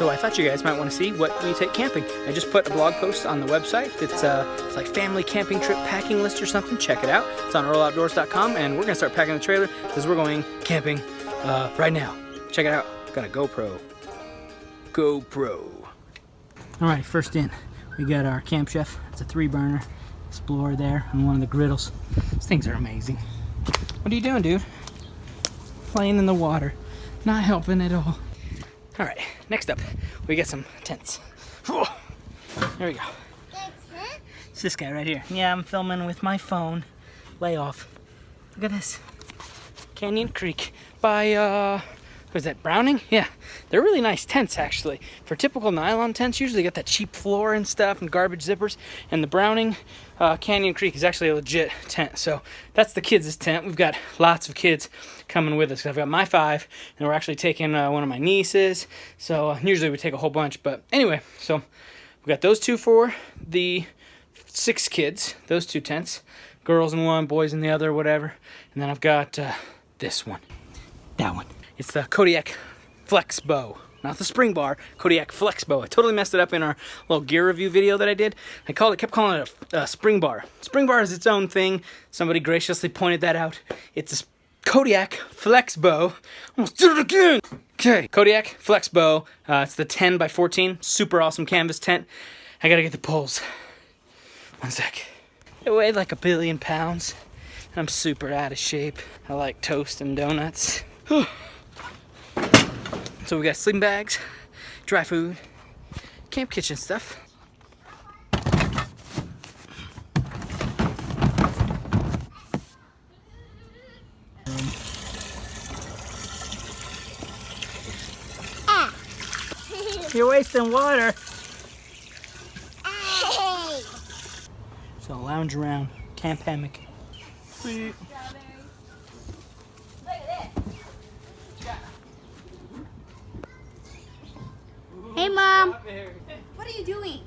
So I thought you guys might want to see what we take camping. I just put a blog post on the website. It's like family camping trip packing list or something. Check it out. It's on earloutdoors.com, and we're gonna start packing the trailer because we're going camping right now. Check it out. Got a GoPro. All right, first in, we got our Camp Chef. It's a 3-burner Explorer there, and one of the griddles. These things are amazing. What are you doing, dude? Playing in the water, not helping at all. All right, next up, we get some tents. There we go. It's this guy right here. Yeah, I'm filming with my phone. Lay off. Look at this. Canyon Creek by, was that Browning? Yeah, they're really nice tents actually. For typical nylon tents, usually got that cheap floor and stuff and garbage zippers. And the Browning Canyon Creek is actually a legit tent. So that's the kids' tent. We've got lots of kids coming with us. I've got my 5, and we're actually taking one of my nieces. So usually we take a whole bunch, but anyway, so we got those 2 for the 6 kids. Those 2 tents, girls in one, boys in the other, whatever. And then I've got this one, that one. It's the Kodiak Flex Bow. Not the spring bar, Kodiak Flex Bow. I totally messed it up in our little gear review video that I did. I kept calling it a spring bar. Spring bar is its own thing. Somebody graciously pointed that out. It's a Kodiak Flex Bow. Almost did it again. Okay, Kodiak Flex Bow. It's the 10 by 14, super awesome canvas tent. I gotta get the poles. One sec. It weighed like 1 billion pounds. I'm super out of shape. I like toast and donuts. So we got sleeping bags, dry food, camp kitchen stuff. You're wasting water. So lounge around, camp hammock. Sweet. Hey, Mom. What are you doing?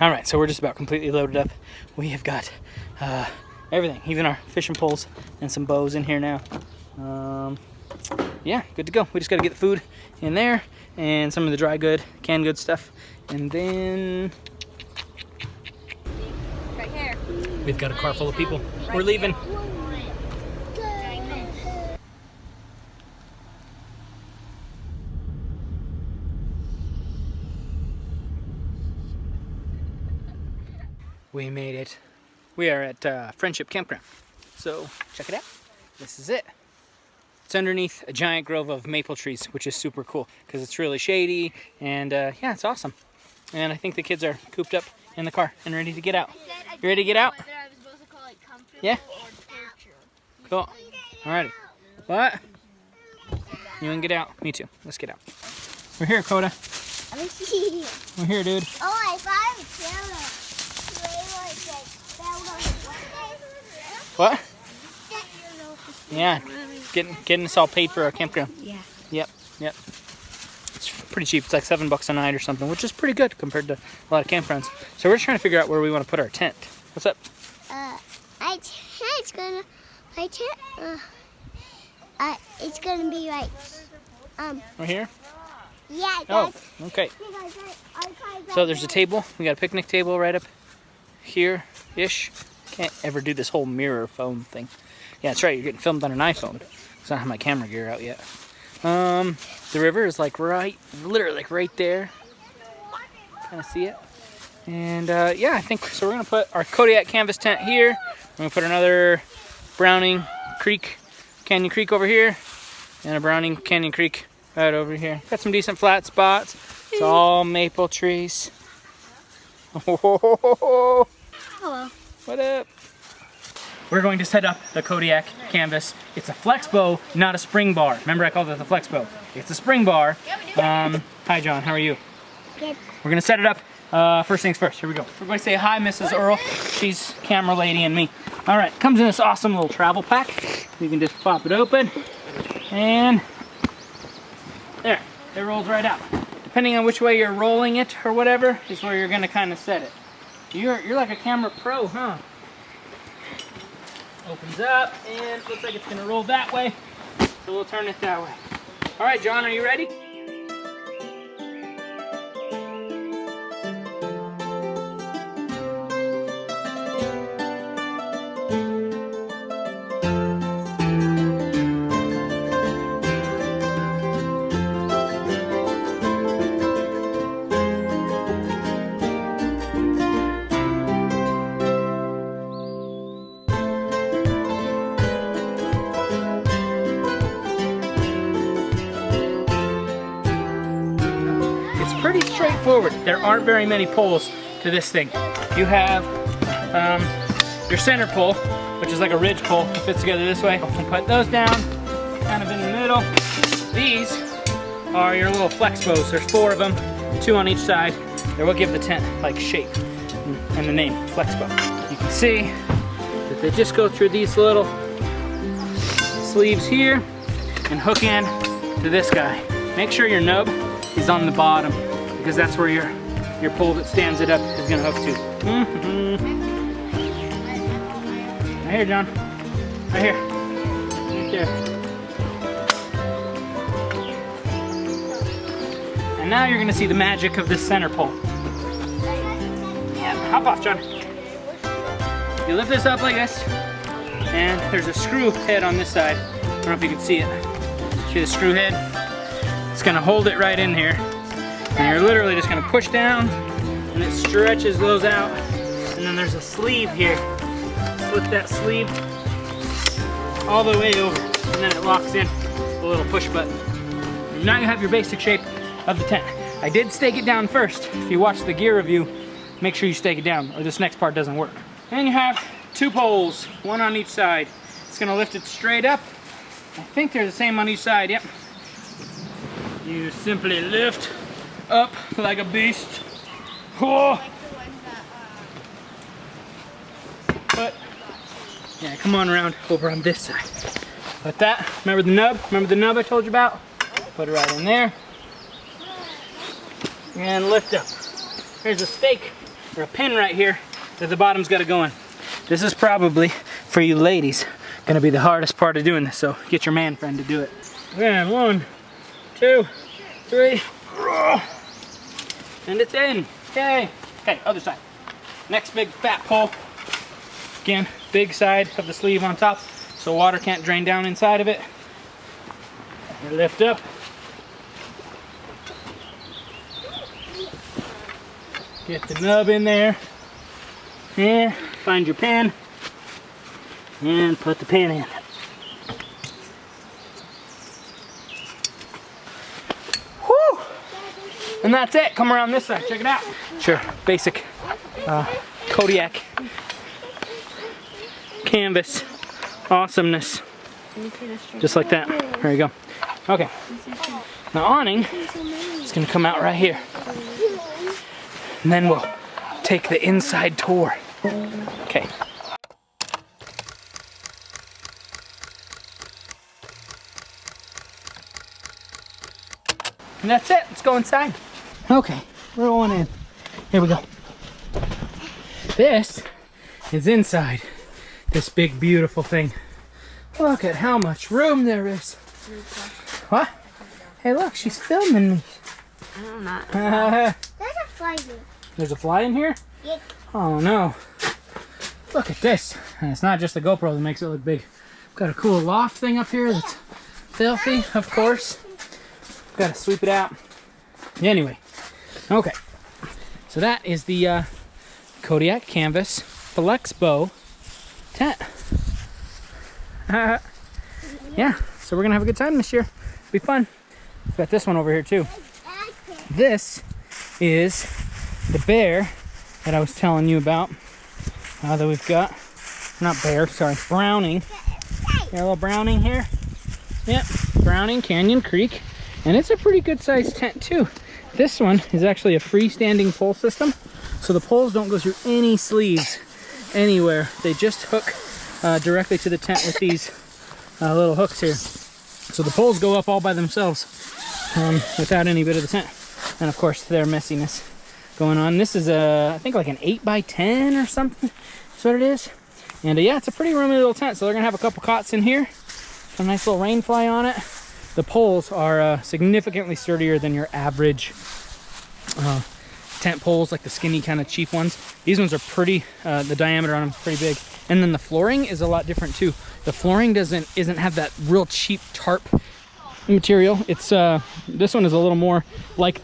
All right, so we're just about completely loaded up. We have got everything, even our fishing poles and some bows in here now. Yeah, good to go. We just got to get the food in there and some of the dry good, canned good stuff, and then Right here. we've got a car full of people. We're leaving. We made it. We are at Friendship Campground. So check it out. This is it. It's underneath a giant grove of maple trees, which is super cool because it's really shady and yeah, it's awesome. And I think the kids are cooped up in the car and ready to get out. You ready to get out? Yeah? Cool. Alrighty. What? You want to get out? Me too. Let's get out. We're here, Coda. We're here, dude. Oh, I found it. What? Yeah, getting us all paid for our campground. Yeah. Yep. It's pretty cheap. It's like $7 a night or something, which is pretty good compared to a lot of campgrounds. So we're just trying to figure out where we want to put our tent. What's up? It's gonna be like, Right here? yeah. Oh, okay. So there's a table. We got a picnic table right up here-ish. Can't ever do this whole mirror phone thing. Yeah, that's right. You're getting filmed on an iPhone. So I don't have my camera gear out yet. The river is like literally like right there. Kind of see it. And yeah, I think so. We're gonna put our Kodiak canvas tent here. We're gonna put another Browning Canyon Creek over here, and a Browning Canyon Creek right over here. Got some decent flat spots. It's all maple trees. Hello. What up? We're going to set up the Kodiak canvas. It's a flex bow, not a spring bar. Remember I called it the flex bow. It's a spring bar. Hi John, how are you? Good. We're gonna set it up. First things first, here we go. Everybody say hi, Mrs. Earl. She's camera lady and me. All right, comes in this awesome little travel pack. You can just pop it open and there, it rolls right out. Depending on which way you're rolling it or whatever is where you're gonna kind of set it. You're like a camera pro, huh? Opens up and looks like it's gonna roll that way. So we'll turn it that way. All right, John, are you ready? Pretty straightforward. There aren't very many poles to this thing. You have your center pole, which is like a ridge pole. It fits together this way. And put those down, kind of in the middle. These are your little flex bows. There's 4 of them, 2 on each side. They're what give the tent like shape and the name flex bow. You can see that they just go through these little sleeves here and hook in to this guy. Make sure your nub is on the bottom, because that's where your pole that stands it up is gonna hook to. Right here, John. Right here. Right there. And now you're gonna see the magic of this center pole. Yeah, hop off, John. You lift this up like this, and there's a screw head on this side. I don't know if you can see it. See the screw head? It's gonna hold it right in here. And you're literally just gonna push down and it stretches those out. And then there's a sleeve here. Slip that sleeve all the way over. And then it locks in with a little push button. And now you have your basic shape of the tent. I did stake it down first. If you watch the gear review, make sure you stake it down or this next part doesn't work. And you have 2 poles, 1 on each side. It's gonna lift it straight up. I think they're the same on each side, yep. You simply lift up like a beast. Oh. But yeah, come on around over on this side. Like that. Remember the nub? Remember the nub I told you about? Put it right in there. And lift up. There's a stake or a pin right here that the bottom's got to go in. This is probably, for you ladies, gonna be the hardest part of doing this, so get your man friend to do it. And 1, 2, 3, and it's in. Yay. Okay, other side. Next big fat pole. Again, big side of the sleeve on top, so water can't drain down inside of it. You lift up. Get the nub in there. And find your pin. And put the pin in. Whew! And that's it. Come around this side. Check it out. Sure. Basic Kodiak canvas awesomeness. Just like that. There you go. Okay. The awning is going to come out right here. And then we'll take the inside tour. Okay. And that's it. Let's go inside. Okay, we're going in. Here we go. This is inside this big, beautiful thing. Look at how much room there is. What? Hey, look, she's filming me. I'm not. There's a fly here. There's a fly in here? Yep. Oh no. Look at this. And it's not just the GoPro that makes it look big. Got a cool loft thing up here that's filthy, of course. Gotta sweep it out. Anyway. Okay. So that is the Kodiak Canvas Flex Bow tent. Yeah, so we're gonna have a good time this year. It'll be fun. We've got this one over here too. This is the bear that I was telling you about. That we've got. Not bear, sorry, browning. Got a little browning here. Yep, browning, Canyon Creek. And it's a pretty good sized tent too. This one is actually a freestanding pole system. So the poles don't go through any sleeves anywhere. They just hook directly to the tent with these little hooks here. So the poles go up all by themselves without any bit of the tent. And of course their messiness going on. This is I think like an 8x10 or something. That's what it is. And yeah, it's a pretty roomy little tent. So they're gonna have a couple cots in here. A nice little rain fly on it. The poles are significantly sturdier than your average tent poles, like the skinny kind of cheap ones. These ones are pretty, the diameter on them is pretty big. And then the flooring is a lot different too. The flooring isn't have that real cheap tarp material. It's this one is a little more like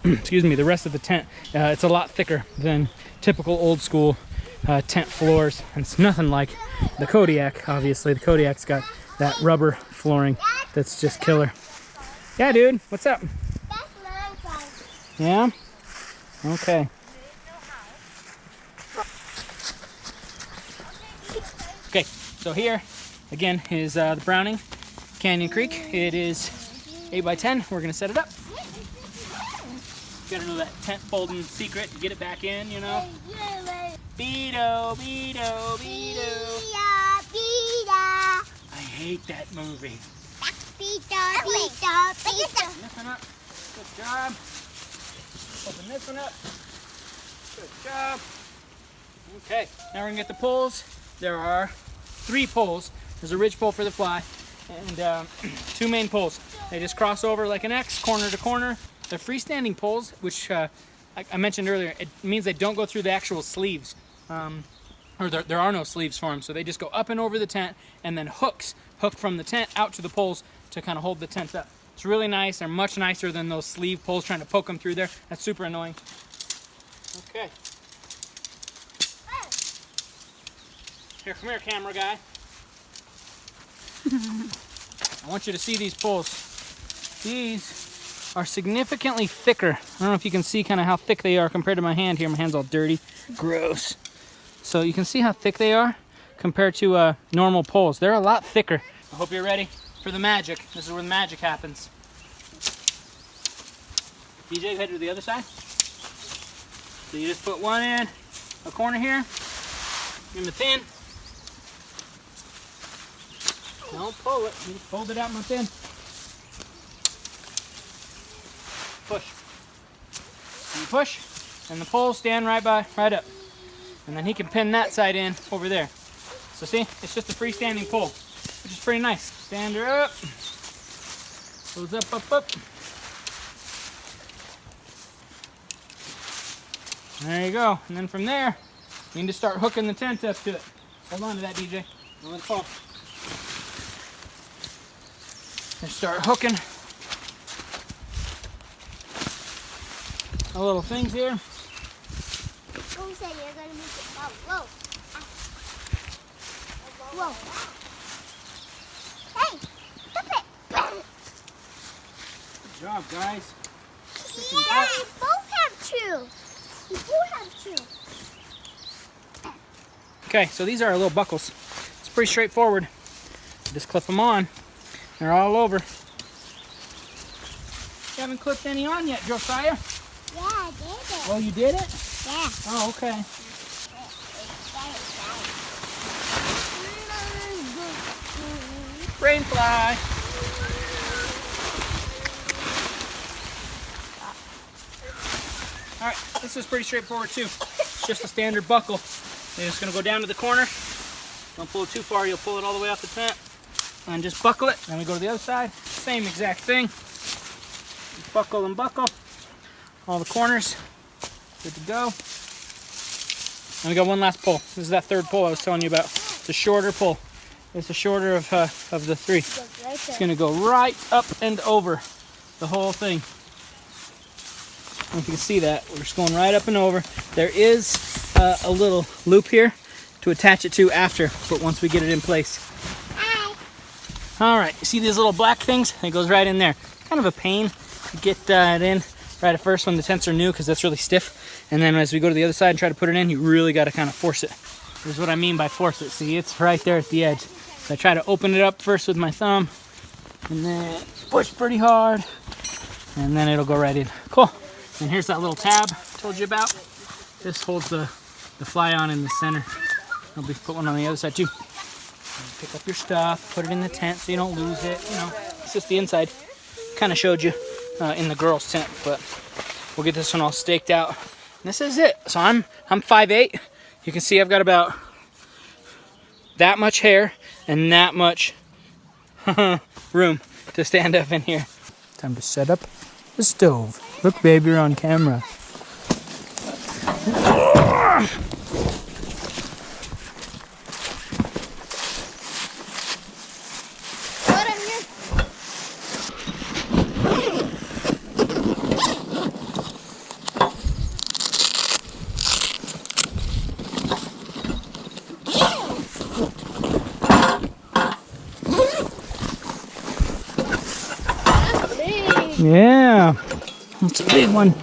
excuse me, the rest of the tent. It's a lot thicker than typical old school tent floors, and it's nothing like the Kodiak. Obviously the Kodiak's got that rubber flooring that's just killer. Yeah, dude, what's up? Yeah? Okay. Okay, so here again is the Browning Canyon Creek. It is 8x10. We're gonna set it up. You gotta know that tent folding secret to get it back in, you know. Beto, Beto, Beto. I hate that movie. Open this one up. Good job. Open this one up. Good job. Okay, now we're gonna get the poles. There are 3 poles. There's a ridge pole for the fly and 2 main poles. They just cross over like an X, corner to corner. They're freestanding poles, which I mentioned earlier. It means they don't go through the actual sleeves, or there are no sleeves for them. So they just go up and over the tent, and then hook from the tent out to the poles to kind of hold the tent up. It's really nice. They're much nicer than those sleeve poles trying to poke them through there. That's super annoying. Okay. Here, come here, camera guy. I want you to see these poles. These are significantly thicker. I don't know if you can see kind of how thick they are compared to my hand here. My hand's all dirty. Gross. So you can see how thick they are compared to normal poles. They're a lot thicker. I hope you're ready for the magic. This is where the magic happens. DJ, head to the other side. So you just put one in a corner here. Give them a pin. Don't pull it. You just fold it out my pin. Push. And you push, and the poles stand right up. And then he can pin that side in over there. So see, it's just a freestanding pole, which is pretty nice. Stand her up. Goes up, up, up. There you go. And then from there, you can just start hooking the tent up to it. Hold on to that, DJ. Don't let it fall. And start hooking the little things here. Who said you're gonna move it? Whoa. Whoa. Hey, stop it. Good job, guys. Yeah, we both have 2. We both have 2. Okay, so these are our little buckles. It's pretty straightforward. Just clip them on. They're all over. You haven't clipped any on yet, Josiah? Yeah, I did it. Oh, you did it? Yeah. Oh, okay. Rain fly. All right, this is pretty straightforward too. It's just a standard buckle. You're just gonna go down to the corner. Don't pull it too far, you'll pull it all the way off the tent. And just buckle it. Then we go to the other side. Same exact thing. Just buckle and buckle. All the corners. Good to go. And we got one last pull. This is that 3rd pull I was telling you about. It's a shorter pull. It's the shorter of the 3. It's going to go right up and over the whole thing. I don't know if you can see that. We're just going right up and over. There is a little loop here to attach it to after, but once we get it in place. All right, you see these little black things? It goes right in there. Kind of a pain to get it in right at first when the tents are new because that's really stiff. And then as we go to the other side and try to put it in, you really got to kind of force it. Here's what I mean by force it. See, it's right there at the edge. So I try to open it up first with my thumb and then push pretty hard and then it'll go right in. Cool. And here's that little tab I told you about. This holds the fly on in the center. I'll put one on the other side too. Pick up your stuff, put it in the tent so you don't lose it. You know, it's just the inside. Kind of showed you in the girls' tent, but we'll get this one all staked out This is it. So I'm 5'8". You can see I've got about that much hair and that much room to stand up in here. Time to set up the stove. Look, baby, you're on camera. Yeah, that's a big one.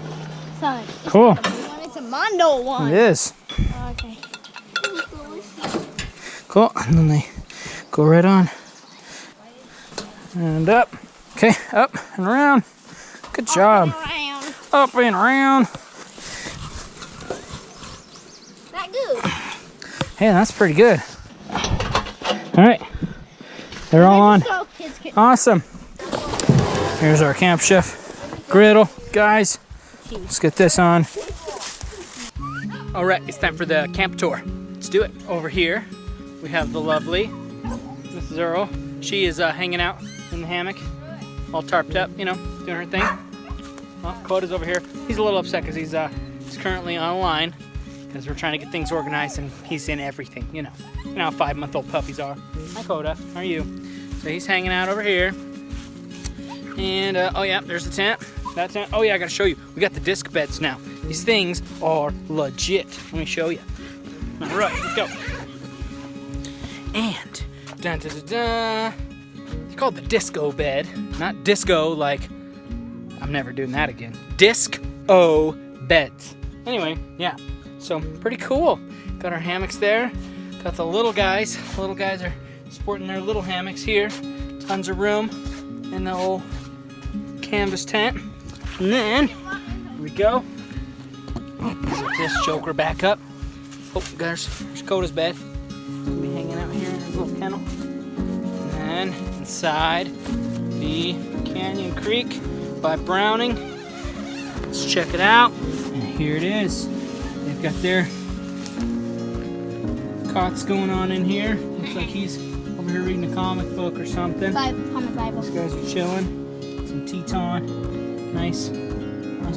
Sorry. Cool. It's a Mondo one. It is. Okay. Cool. And then they go right on. And up. Okay, up and around. Good job. Around. Up and around. That good. Hey, that's pretty good. All right. They're all on. So kids can. Awesome. Here's our Camp Chef griddle. Guys, let's get this on. All right, it's time for the camp tour. Let's do it. Over here, we have the lovely Mrs. Earl. She is hanging out in the hammock, all tarped up, you know, doing her thing. Well, Coda's over here. He's a little upset because he's currently online because we're trying to get things organized and he's in everything, you know. You know how 5-month-old puppies are. Hi, Coda. How are you? So he's hanging out over here. And, oh yeah, there's the tent. That tent. Oh yeah, I gotta show you. We got the disc beds now. These things are legit. Let me show you. All right, let's go. And, dun, dun, dun, dun. It's called the disco bed. Not disco like, I'm never doing that again. Disc-O beds. Anyway, yeah. So, pretty cool. Got our hammocks there. Got the little guys. The little guys are sporting their little hammocks here. Tons of room in the old canvas tent. And then, here we go. Set this joker back up. Oh, there's Coda's bed. He'll be hanging out here in his little kennel. And then, inside the Canyon Creek by Browning. Let's check it out. And here it is. They've got their cots going on in here. Looks like he's over here reading a comic book or something. Comic Bible. These guys are chilling. Some Teton. Nice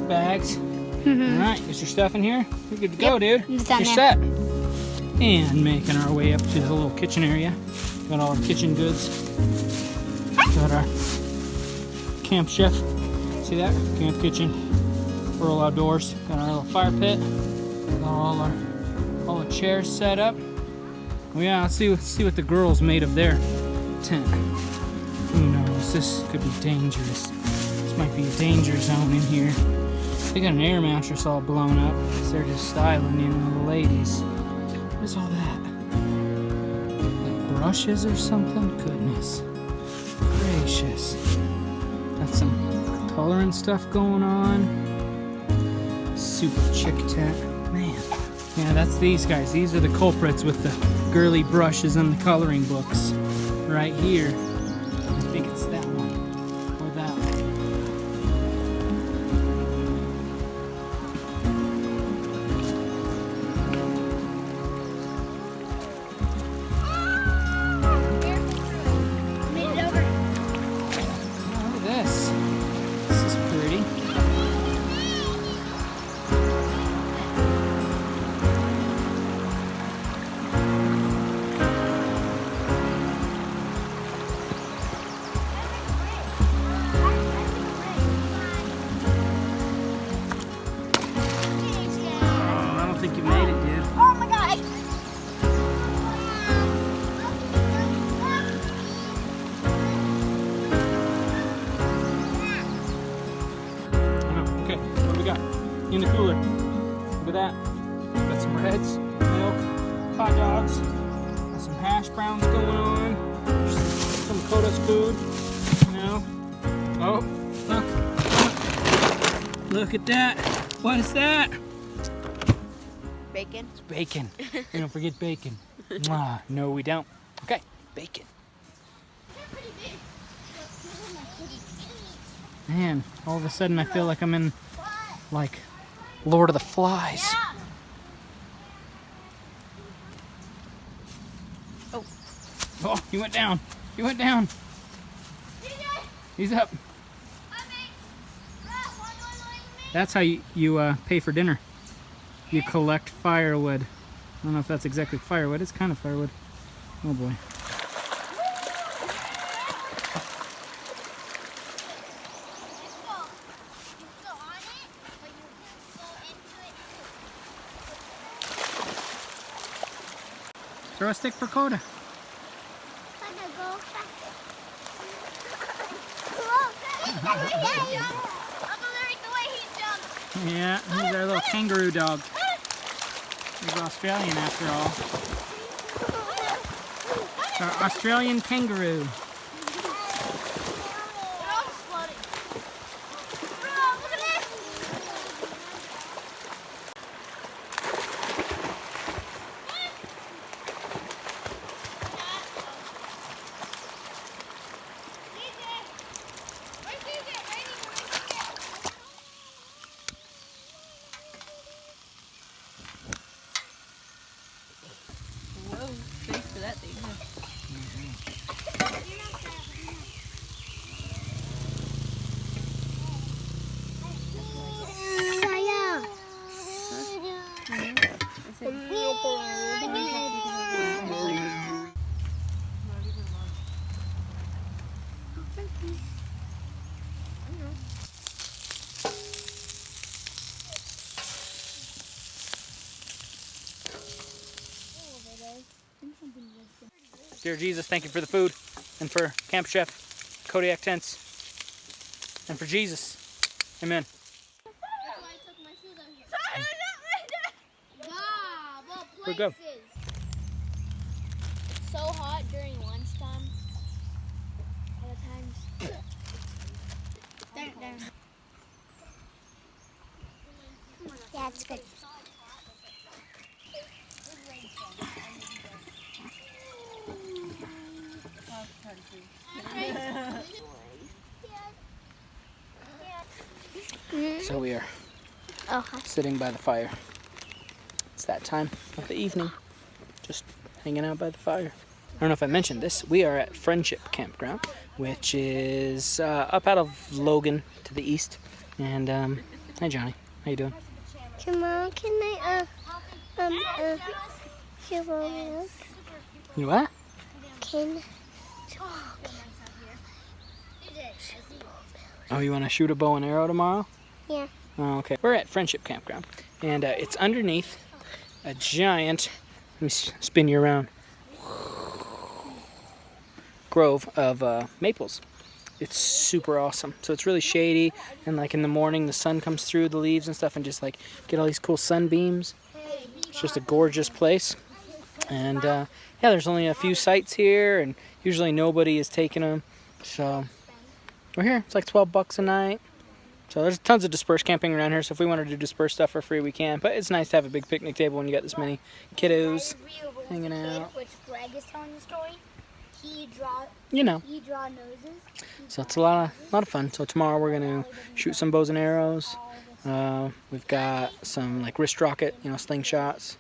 bags. Mm-hmm. Alright, get your stuff in here. You're good to go, dude. It's down You're there. set. And making our way up to the little kitchen area. Got all our kitchen goods. Got our Camp Chef. See that? Camp kitchen. Earl Outdoors. Got our little fire pit. Got all the chairs set up. Oh yeah, let's see what the girls made of their tent. Who knows? This could be dangerous. This might be a danger zone in here. They got an air mattress all blown up. So they're just styling, you know, the ladies. What is all that? Like brushes or something? Goodness gracious. Got some coloring stuff going on. Super chick tent. Man. Yeah, that's these guys. These are the culprits with the girly brushes and the coloring books. Right here. I think it's that one. Or that one. Made it over. Oh, look at this. This is pretty. I don't think you made it, dude. Oh my god. Oh, okay, what do we got? In the cooler. Look at that. Got some Reds, milk, hot dogs. Got some hash browns going on. Some Koda's food. You know. Oh, look. Look at that. What is that? Bacon. It's bacon. We don't forget bacon. Mwah. No, we don't. Okay, bacon. Man, all of a sudden I feel like I'm in like Lord of the Flies. Oh. Oh, he went down. He went down. He's up. That's how you pay for dinner. You collect firewood. I don't know if that's exactly firewood. It's kind of firewood. Oh boy. Throw a stick for Coda. Yeah, he's our little kangaroo dog. He's Australian after all. It's our Australian kangaroo. Whoa, thanks for that thing. Dear Jesus, thank you for the food and for Camp Chef, Kodiak tents, and for Jesus. Amen. We're good. It's so hot during lunchtime. All the times. Yeah, it's good. So we are Oh, hi. sitting by the fire. It's that time of the evening, just hanging out by the fire. I don't know if I mentioned this. We are at Friendship Campground, which is up out of Logan to the east. And hi Johnny, how you doing? Come on, can I show you? You what? Can Oh, you want to shoot a bow and arrow tomorrow? yeah. Oh, okay. We're at Friendship Campground, and it's underneath a giant, let me spin you around, grove of maples. It's super awesome. So it's really shady, and like in the morning the sun comes through the leaves and stuff and just like get all these cool sunbeams. It's just a gorgeous place. And yeah, there's only a few sites here, and usually nobody is taking them. So we're here. It's like $12 a night. So there's tons of dispersed camping around here, so if we wanted to disperse stuff for free, we can. But it's nice to have a big picnic table when you got this many kiddos hanging out. Which Greg is telling the story. He draw noses. So it's a lot of fun. So tomorrow we're gonna shoot some bows and arrows. We've got some like wrist rocket, slingshots,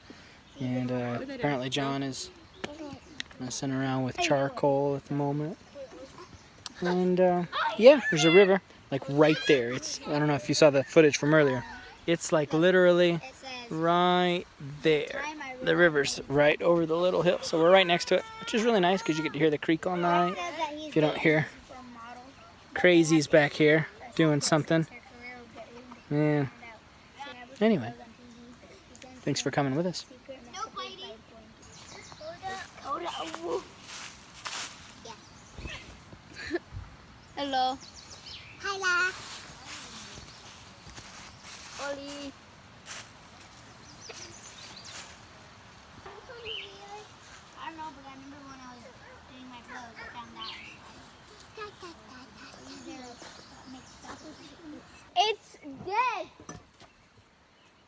and apparently John is messing around with charcoal at the moment. And yeah, there's a river like right there. I don't know if you saw the footage from earlier. It's like literally right there. The river's right over the little hill, so we're right next to it, which is really nice because you get to hear the creek all night. If you don't hear crazies back here doing something. Yeah. Anyway, thanks for coming with us. Hello. Hi, Oli. I don't know, but I remember when I was doing my clothes, I found that. It's dead.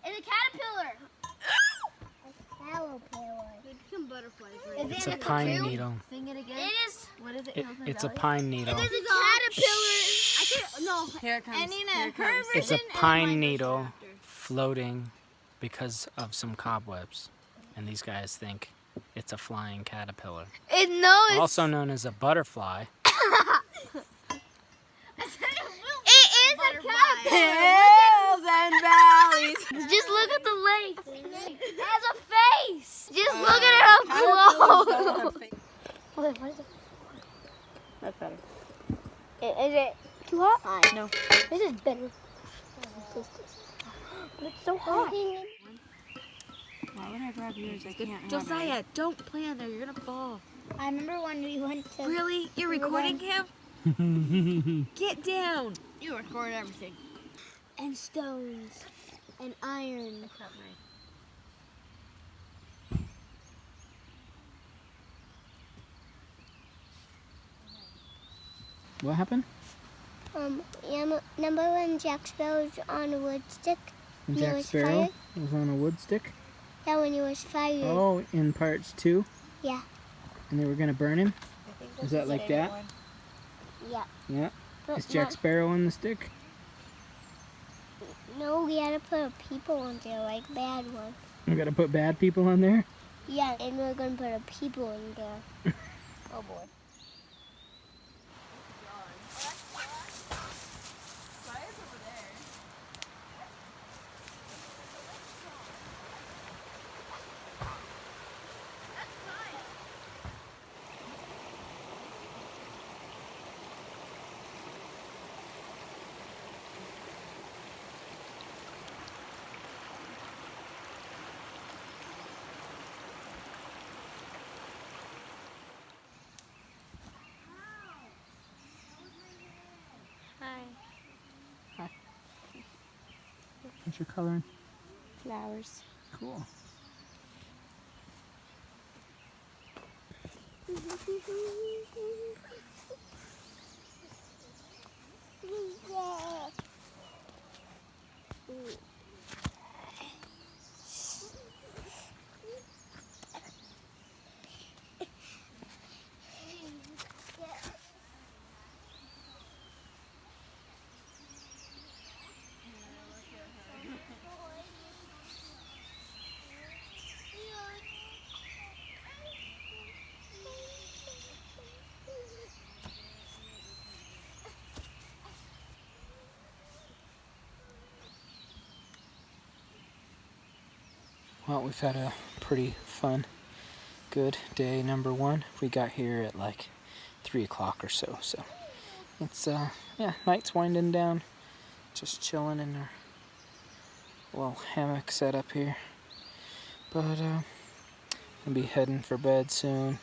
It's a caterpillar. A caterpillar. There's some butterflies right It's a pine needle. Sing it again. It is. What is it? It's a pine needle. It is a caterpillar. I can't. No. Here it comes. And Here it comes. her It's a version. pine needle floating because of some cobwebs. And these guys think it's a flying caterpillar. Also known as a butterfly. It is a caterpillar. Hills and valleys. Just look at the lake. It has a face. Just look at it up close. What is it? That's better. Is it too hot? No. This is better. But it's so hot. Why would I grab yours? I can't. Josiah, don't play on there. You're gonna fall. I remember when we went to... Really? You're recording him? Get down. You record everything. And stones. And iron. What happened? Number when Jack Sparrow was on a wood stick. When He Jack was Sparrow fired? was on a wood stick? Yeah, when he was fired. Oh, in parts 2? Yeah. And they were going to burn him? Is that like that? Yeah. Yeah. But Is Jack Sparrow on the stick? No, we had to put a people on there, like bad one. We got to put bad people on there? Yeah, and we're going to put a people in there. Oh boy. What's your coloring? Flowers. Cool. Well, we've had a pretty fun, good day number 1. We got here at like 3 o'clock or so. So it's, yeah, night's winding down. Just chilling in our little hammock set up here. But, I'll be heading for bed soon.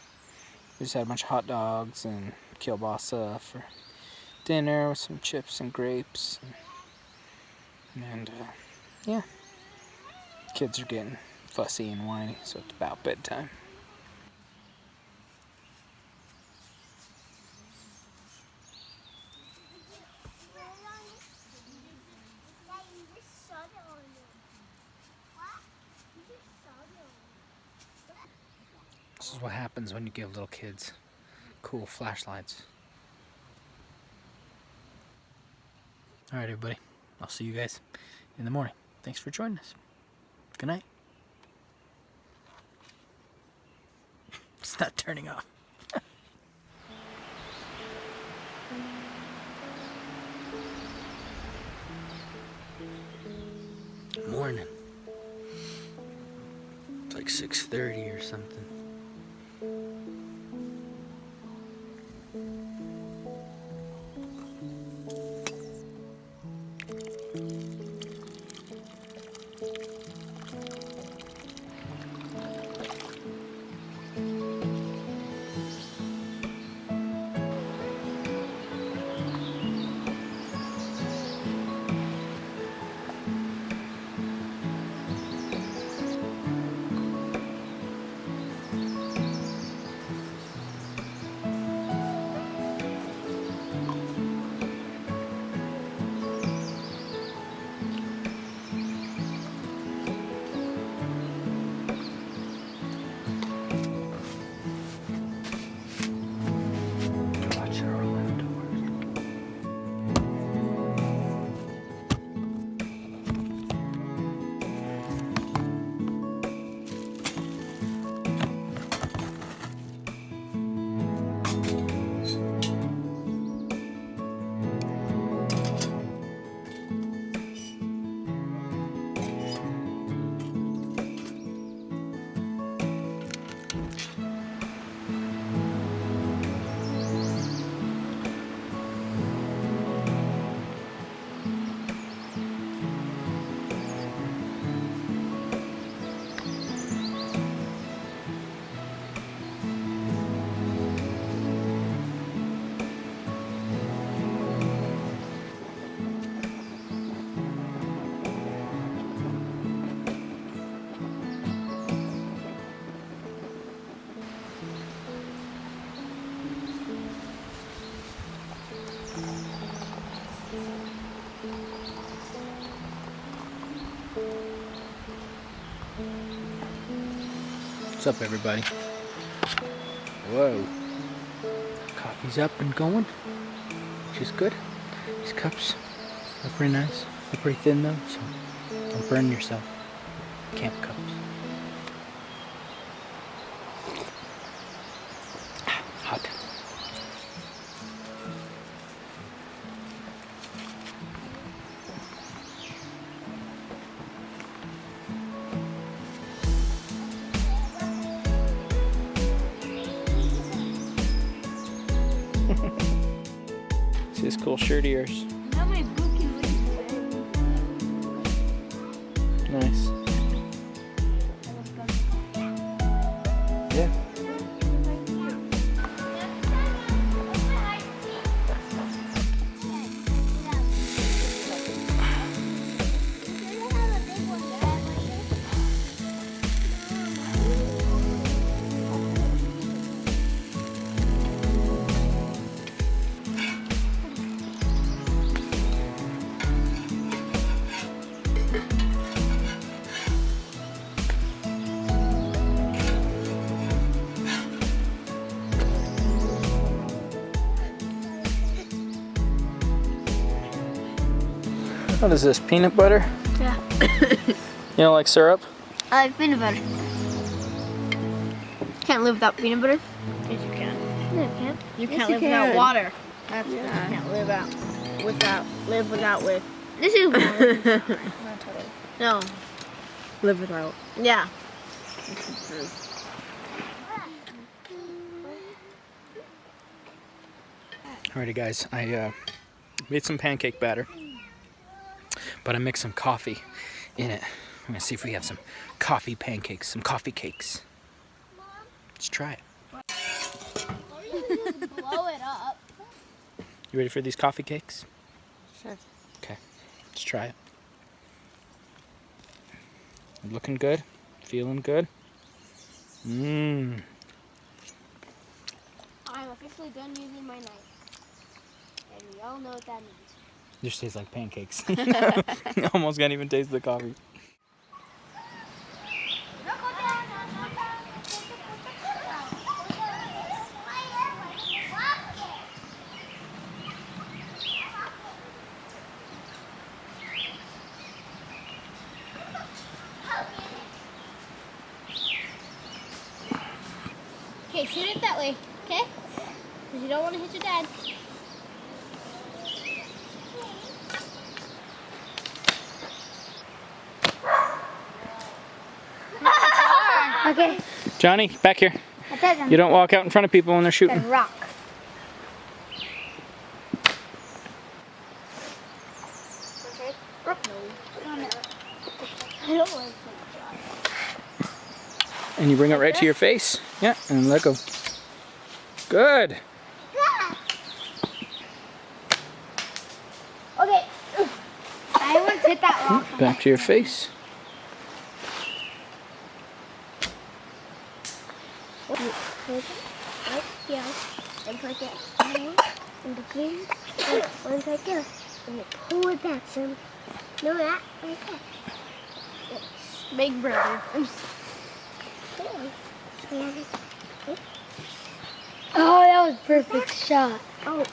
We just had a bunch of hot dogs and kielbasa for dinner with some chips and grapes. And yeah, kids are getting fussy and whiny, so it's about bedtime. This is what happens when you give little kids cool flashlights. Alright everybody, I'll see you guys in the morning. Thanks for joining us. Good night. It's not turning off. Morning. It's like 6:30 or something. What's up, everybody? Whoa. Coffee's up and going, which is good. These cups are pretty nice. They're pretty thin though, so don't burn yourself. Camp cups. Hot. See this cool shirt of yours? Now my boot can leave. Nice. Yeah. What is this, peanut butter? Yeah. You don't like syrup? I like peanut butter. Can't live without peanut butter. Yes, you can. No, I can't. You Yes, can't you live without can. water. That's what you can't live without with. This is one. No. Live without. Yeah. Alrighty guys, I made some pancake batter, but I mixed some coffee in it. I'm gonna see if we have some coffee pancakes, some coffee cakes. Let's try it. Blow it up. You ready for these coffee cakes? Sure. Okay, let's try it. Looking good, feeling good. Mmm. I'm officially done using my knife. And we all know what that means. Just tastes like pancakes. Almost can't even taste the coffee. Okay, shoot it that way, okay? Because you don't want to hit your dad. Okay. Johnny, back here. I told him. You don't walk out in front of people when they're shooting. Got a rock. Okay. I don't like that. And you bring it right to your face. Yeah, and let go. Good. Okay. I once hit that rock. Back to your face. Right here, and put it in between. One right there, and you pull it back some. No, that right there. Big brother. Oh, that was a perfect shot. Oh, it's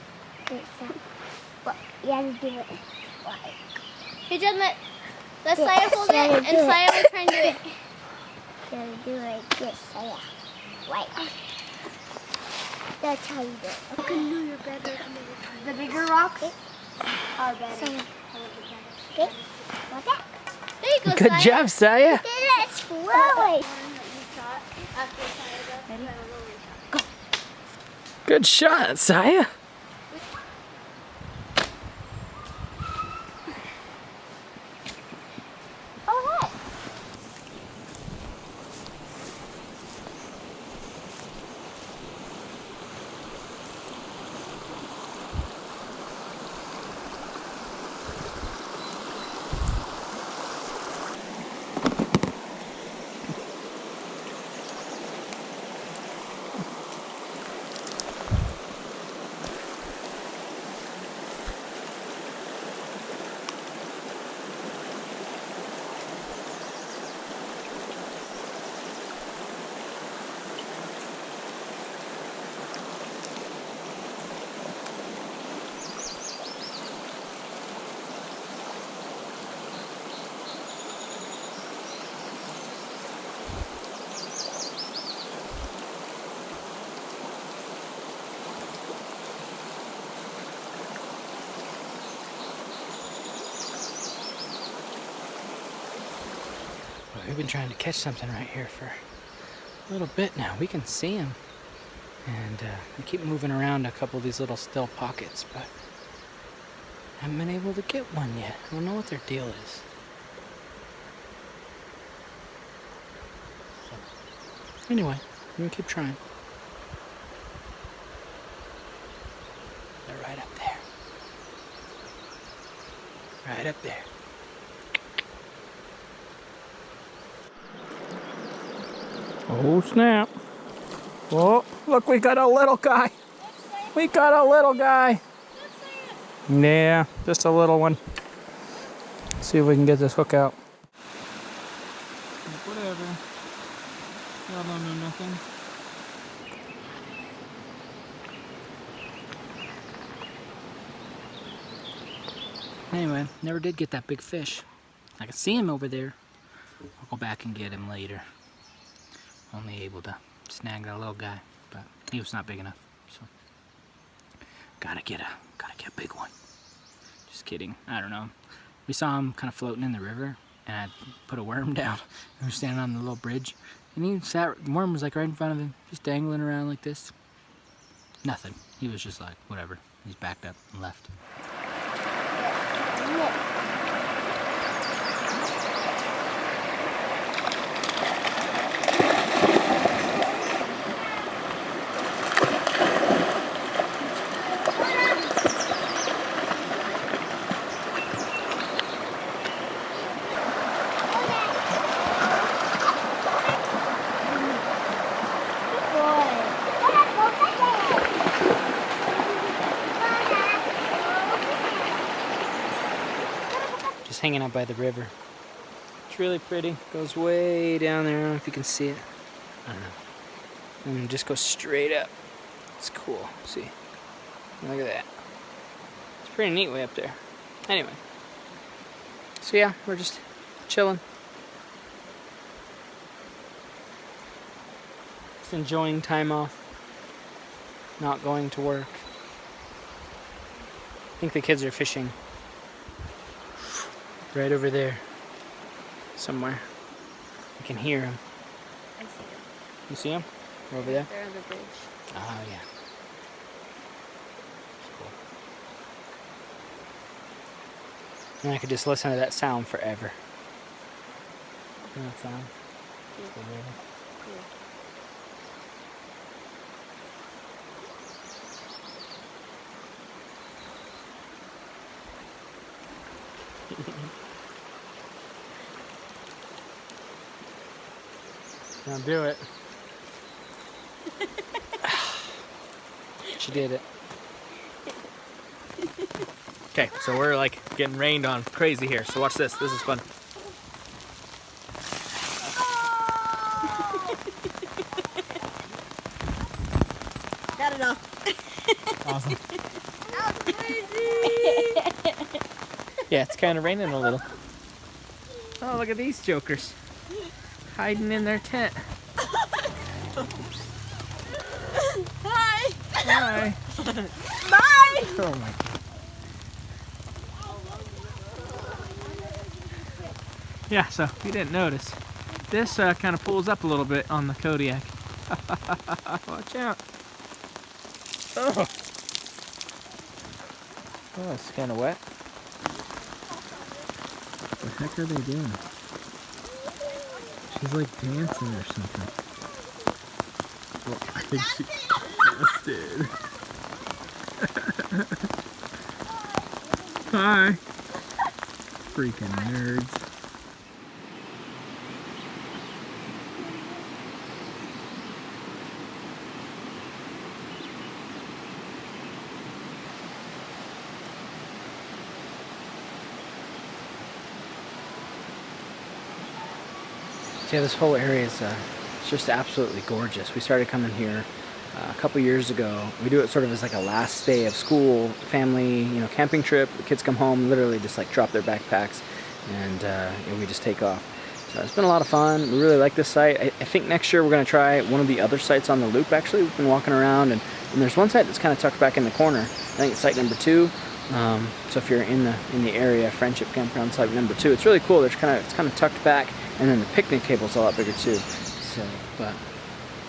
that. Well, you have to do it. Hey, John, let Saya hold it, and Saya will try and do it. You have to do it like this, yeah. Right. That's how you do it. You can do your better. The bigger rocks are better. Okay? Like that. There you go, Good Saya. job, Saya. Did it slowly. Good shot, Saya. Oh, hey. we've been trying to catch something right here for a little bit now. We can see them. And we keep moving around a couple of these little still pockets, but haven't been able to get one yet. I don't know what their deal is. So, anyway, we're gonna keep trying. They're right up there. Right up there. Oh snap. Oh, look, we got a little guy. We got a little guy. Yeah, just a little one. See if we can get this hook out. Whatever. Y'all don't know nothing. Anyway, never did get that big fish. I can see him over there. I'll go back and get him later. Only able to snag that little guy, but he was not big enough. So gotta get a big one. Just kidding. I don't know. We saw him kind of floating in the river, and I put a worm down. We were standing on the little bridge, and he sat. The worm was like right in front of him, just dangling around like this. Nothing. He was just like whatever. He's backed up and left. Hanging out by the river. It's really pretty. Goes way down there. I don't know if you can see it. I don't know. And it just goes straight up. It's cool. See? Look at that. It's pretty neat way up there. Anyway. So yeah, we're just chilling. Just enjoying time off. Not going to work. I think the kids are fishing. Right over there, somewhere. I can hear them. I see them. You see them? They're over there? They're on the bridge. Oh, yeah. It's cool. And I could just listen to that sound forever. You know that sound? Yeah. The river. Now do it. She did it. Okay, so we're like getting rained on crazy here. So watch this. This is fun. Got it off. Awesome. That was crazy. Yeah, it's kind of raining a little. Oh, look at these jokers. Hiding in their tent. Hi. Hi. Bye. Oh my God. Yeah, so if you didn't notice, this kind of pulls up a little bit on the Kodiak. Watch out. Oh. Oh, it's kind of wet. What the heck are they doing? She's like dancing or something. Well, I think she just did. Hi. Freaking nerds. Yeah, this whole area is it's just absolutely gorgeous. We started coming here a couple years ago. We do it sort of as like a last day of school, family, camping trip. The kids come home, literally just like drop their backpacks, and we just take off. So it's been a lot of fun. We really like this site. I think next year we're going to try one of the other sites on the loop. Actually, we've been walking around, and there's one site that's kind of tucked back in the corner. I think it's site number 2. So if you're in the area, Friendship Campground's like number 2. It's really cool. It's kind of tucked back, and then the picnic table's a lot bigger too. So, but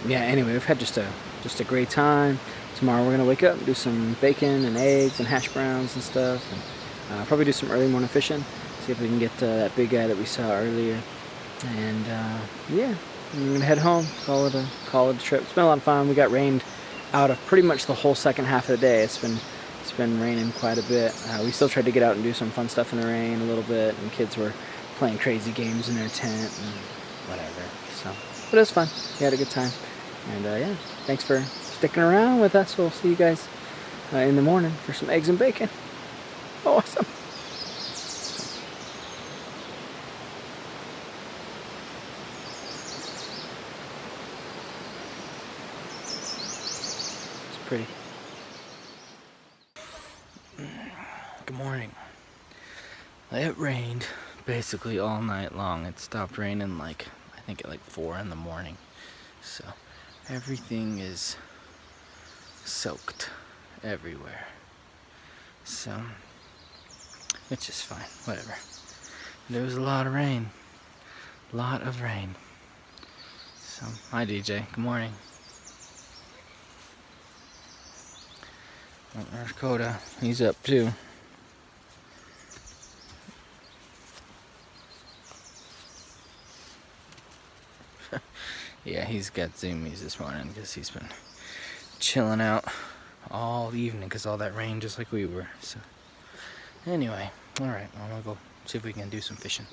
yeah. Anyway, we've had just a great time. Tomorrow we're gonna wake up and do some bacon and eggs and hash browns and stuff, and probably do some early morning fishing. See if we can get that big guy that we saw earlier. And yeah, I'm gonna head home. Call it a trip. It's been a lot of fun. We got rained out of pretty much the whole second half of the day. It's been raining quite a bit. We still tried to get out and do some fun stuff in the rain a little bit, and kids were playing crazy games in their tent and whatever. So, but it was fun. We had a good time. And yeah, thanks for sticking around with us. We'll see you guys in the morning for some eggs and bacon. Awesome. It's pretty. Good morning. It rained basically all night long. It stopped raining I think at 4 in the morning. So everything is soaked everywhere. So it's just fine, whatever. There was a lot of rain. Lot of rain. So hi DJ, good morning. Oh, there's Coda, he's up too. Yeah, he's got zoomies this morning because he's been chilling out all evening because all that rain, just like we were. So anyway, all right, I'm gonna go see if we can do some fishing.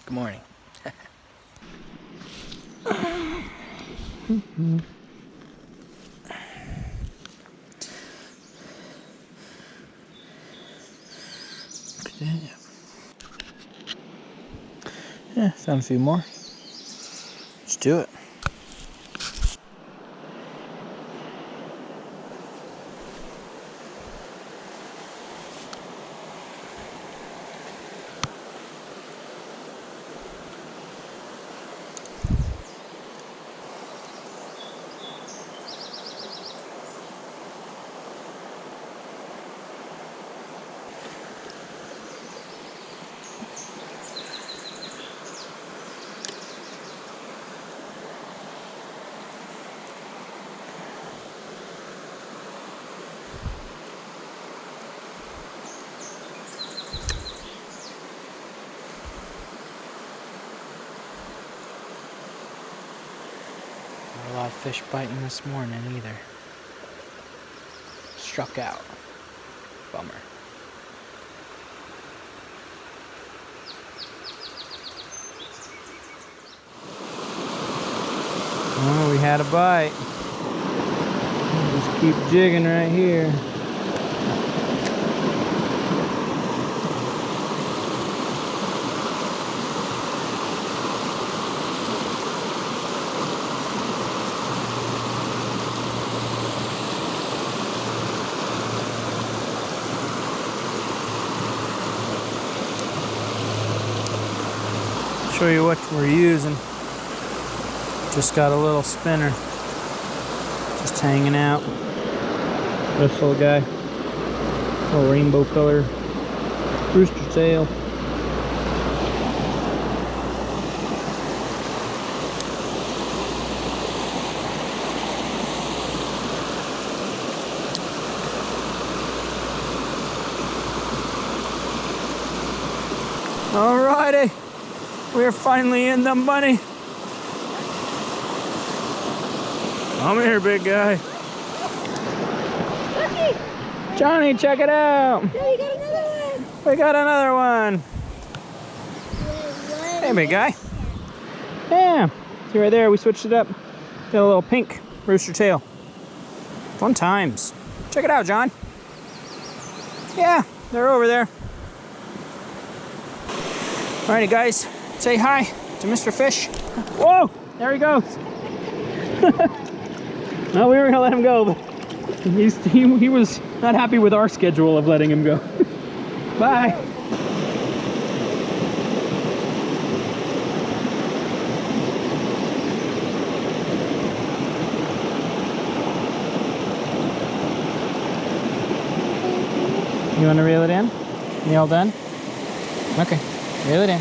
Good morning. Yeah, found a few more. Let's do it. Not a lot of fish biting this morning either. Struck out. Bummer. Oh, we had a bite. Just keep jigging right here. Show you what we're using. Just got a little spinner, just hanging out. This little guy, little rainbow color rooster tail. Alrighty, we're finally in the money. Come here, big guy. Look, Johnny, check it out. we got another one. We got another one. Hey, big guy. Yeah, see right there, we switched it up. Got a little pink rooster tail. Fun times. Check it out, John. Yeah, they're over there. Alrighty, guys, say hi to Mr. Fish. Whoa, there he goes. Well, we were gonna let him go, but he was not happy with our schedule of letting him go. Bye. You want to reel it in? You all done? Okay, reel it in.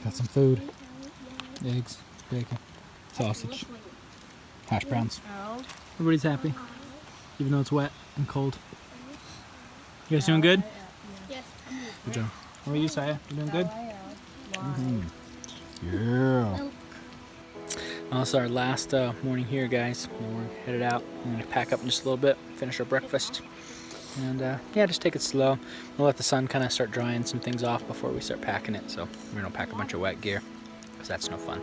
Got some food. Eggs, bacon, sausage, hash browns. Everybody's happy, even though it's wet and cold. You guys doing good? Yes. Good job. How are you, Saya? You doing good? Yeah. Well, it's our last morning here, guys. We're headed out. I'm gonna pack up in just a little bit, finish our breakfast, and yeah, just take it slow. We'll let the sun kind of start drying some things off before we start packing it. So we're gonna pack a bunch of wet gear, because that's no fun.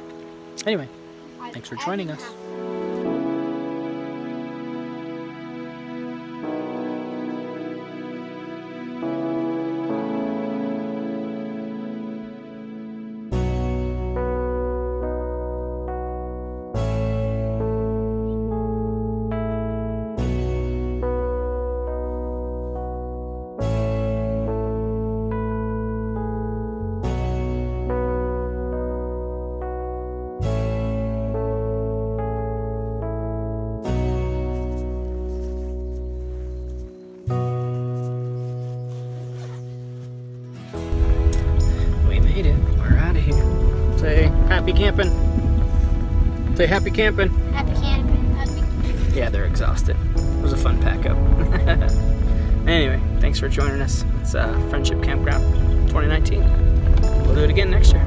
Anyway, thanks for joining us. Say happy camping. Say happy camping. Happy camping. Happy. Yeah, they're exhausted. It was a fun pack up. Anyway, thanks for joining us. It's Friendship Campground 2019. We'll do it again next year.